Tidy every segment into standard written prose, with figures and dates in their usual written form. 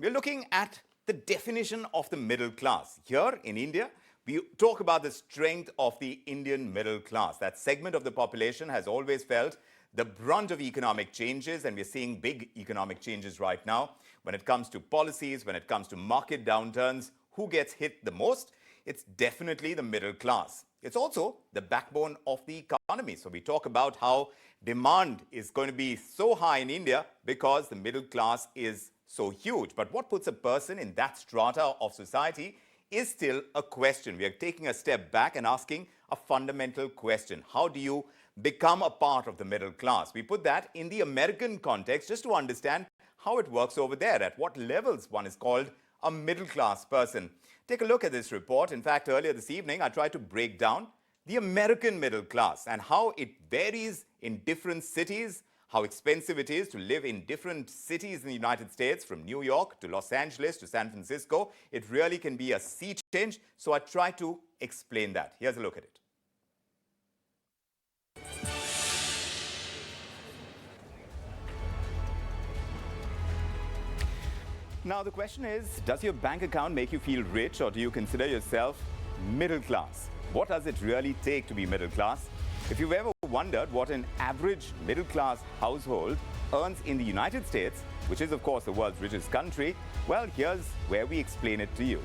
We're looking at the definition of the middle class. Here in India, we talk about the strength of the Indian middle class. That segment of the population has always felt the brunt of economic changes, and we're seeing big economic changes right now. When it comes to policies, when it comes to market downturns, who gets hit the most? It's definitely the middle class. It's also the backbone of the economy. So we talk about how demand is going to be so high in India because the middle class is so huge. But what puts a person in that strata of society is still a question. We are taking a step back and asking a fundamental question. How do you become a part of the middle class? We put that in the American context just to understand how it works over there, at what levels one is called a middle class person. Take a look at this report. In fact, earlier this evening, I tried to break down the American middle class and how it varies in different cities, how expensive it is to live in different cities in the United States, from New York to Los Angeles to San Francisco. It really can be a sea change. So I tried to explain that. Here's a look at it. Now, the question is, does your bank account make you feel rich, or do you consider yourself middle class? What does it really take to be middle class? If you've ever wondered what an average middle class household earns in the United States, which is of course the world's richest country, well, here's where we explain it to you.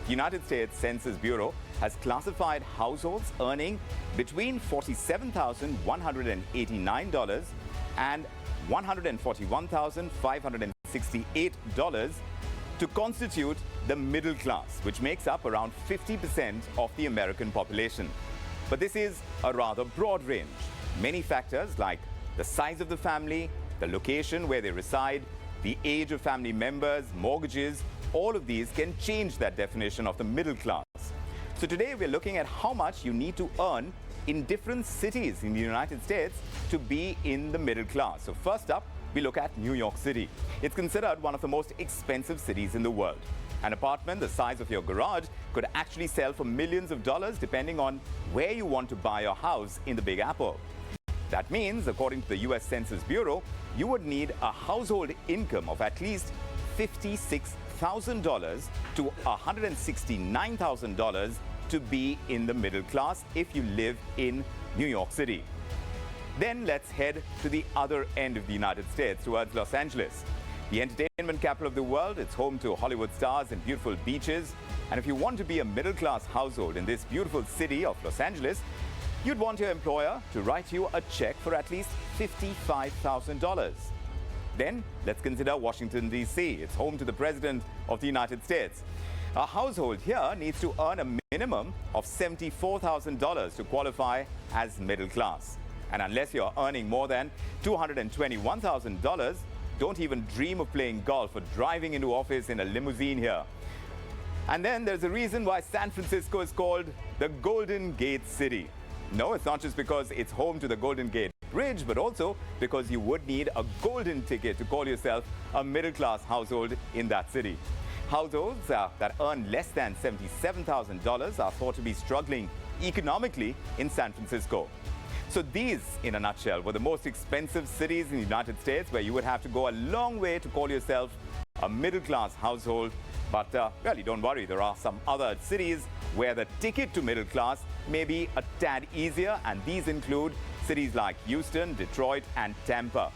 The United States Census Bureau has classified households earning between $47,189 and $141,568 to constitute the middle class, which makes up around 50% of the American population. But this is a rather broad range. Many factors like the size of the family, the location where they reside, the age of family members, mortgages, all of these can change that definition of the middle class. So today we're looking at how much you need to earn in different cities in the United States to be in the middle class. So first up, we look at New York City. It's considered one of the most expensive cities in the world. An apartment the size of your garage could actually sell for millions of dollars depending on where you want to buy your house in the Big Apple. That means, according to the US Census Bureau, you would need a household income of at least $56,000 to $169,000 to be in the middle class if you live in New York City. Then let's head to the other end of the United States, towards Los Angeles. The entertainment capital of the world, it's home to Hollywood stars and beautiful beaches. And if you want to be a middle-class household in this beautiful city of Los Angeles, you'd want your employer to write you a check for at least $55,000. Then let's consider Washington, D.C. It's home to the President of the United States. A household here needs to earn a minimum of $74,000 to qualify as middle class. And unless you're earning more than $221,000, don't even dream of playing golf or driving into office in a limousine here. And then there's a reason why San Francisco is called the Golden Gate City. No, it's not just because it's home to the Golden Gate Bridge, but also because you would need a golden ticket to call yourself a middle-class household in that city. Households that earn less than $77,000 are thought to be struggling economically in San Francisco. So these, in a nutshell, were the most expensive cities in the United States where you would have to go a long way to call yourself a middle-class household. But really, don't worry, there are some other cities where the ticket to middle class may be a tad easier, and these include cities like Houston, Detroit, and Tampa.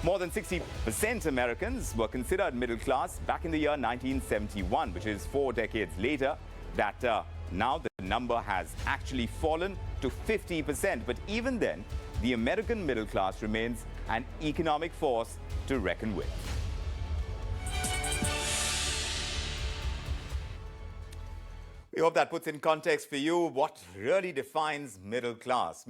More than 60% Americans were considered middle class back in the year 1971, which is 4 decades later. That now the number has actually fallen to 50%. But even then, the American middle class remains an economic force to reckon with. We hope that puts in context for you what really defines middle class.